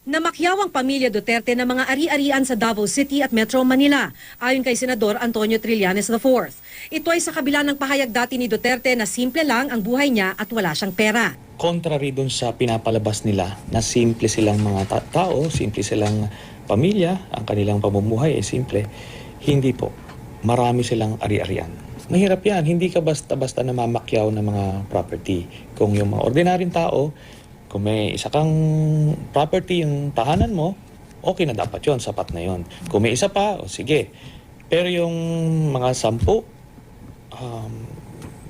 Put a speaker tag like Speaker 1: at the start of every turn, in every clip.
Speaker 1: Namakyaw ang pamilya Duterte ng mga ari-arian sa Davao City at Metro Manila, ayon kay Senador Antonio Trillanes IV. Ito ay sa kabila ng pahayag dati ni Duterte na simple lang ang buhay niya at wala siyang pera.
Speaker 2: Contrary dun sa pinapalabas nila na simple silang mga tao, simple silang pamilya, ang kanilang pamumuhay ay simple, hindi po. Marami silang ari-arian. Mahirap yan, hindi ka basta-basta namamakyaw ng mga property. Kung yung mga ordinaryong tao, kung may isa kang property yung tahanan mo, okay na dapat yon, sapat na yon. Kung may isa pa, o sige. Pero yung mga 10,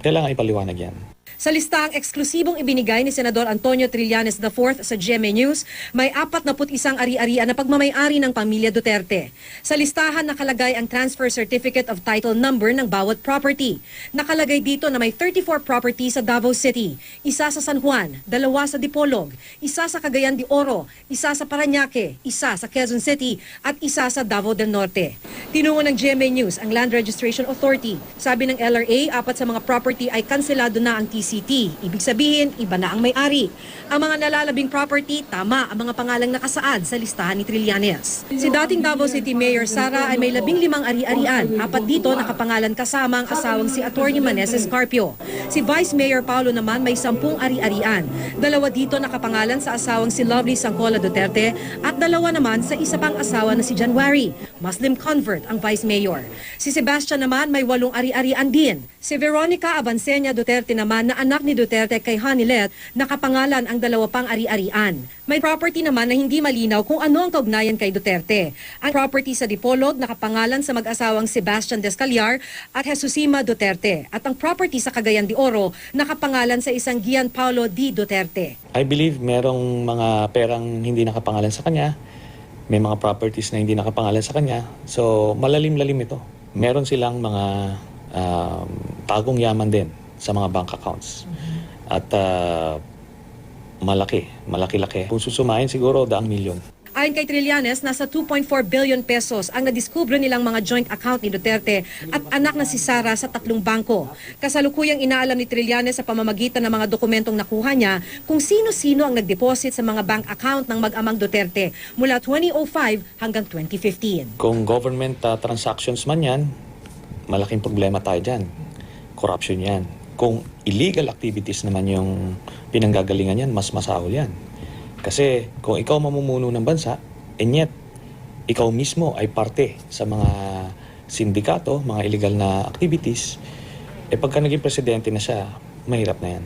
Speaker 2: kailangan ipaliwanag yan.
Speaker 1: Sa listahang eksklusibong ibinigay ni Senador Antonio Trillanes IV sa GMA News, may 41 ari-arian na pagmamay-ari ng pamilya Duterte. Sa listahan nakalagay ang transfer certificate of title number ng bawat property. Nakalagay dito na may 34 properties sa Davao City, isa sa San Juan, 2 sa Dipolog, isa sa Cagayan de Oro, isa sa Parañaque, isa sa Quezon City at isa sa Davao del Norte. Tinungo ng GMA News ang Land Registration Authority. Sabi ng LRA, 4 sa mga property ay kanselado na ang TCT. Ibig sabihin, iba na ang may-ari. Ang mga nalalabing property, tama ang mga pangalang nakasaad sa listahan ni Trillanes. Si dating Davao City Mayor Sara ay may 15 ari-arian. 4 dito nakapangalan kasama ang asawang si Atty. Manes Escarpio. Si Vice Mayor Paulo naman may 10 ari-arian. 2 dito nakapangalan sa asawang si Lovely Sangcola Duterte at 2 naman sa isa pang asawa na si January. Muslim convert ang Vice Mayor. Si Sebastian naman may 8 ari-arian din. Si Veronica Abancenia Duterte naman na anak ni Duterte kay Hanilet, nakapangalan ang 2 pang ari-arian. May property naman na hindi malinaw kung ano ang kaugnayan kay Duterte. Ang property sa Dipolog nakapangalan sa mag-asawang Sebastian Descallar at Jesusima Duterte. At ang property sa Cagayan de Oro nakapangalan sa isang Gian Paulo D. Duterte.
Speaker 2: I believe merong mga perang hindi nakapangalan sa kanya, may mga properties na hindi nakapangalan sa kanya. So malalim-lalim ito. Meron silang mga tagong yaman din sa mga bank accounts. At malaki-laki. Kung susumahin siguro 100 milyon.
Speaker 1: Ayon kay Trillanes, nasa 2.4 billion pesos ang nadiskubre nilang mga joint account ni Duterte at anak na si Sara sa 3 bangko. Kasalukuyang inaalam ni Trillanes sa pamamagitan ng mga dokumentong nakuha niya kung sino-sino ang nagdeposit sa mga bank account ng mag-amang Duterte mula 2005 hanggang 2015.
Speaker 2: Kung government transactions man yan, malaking problema tayo dyan. Corruption yan. Kung illegal activities naman yung pinanggagalingan yan, mas masahol yan. Kasi kung ikaw mamumuno ng bansa, and yet, ikaw mismo ay parte sa mga sindikato, mga illegal na activities, pagka naging presidente na siya, mahirap na yan.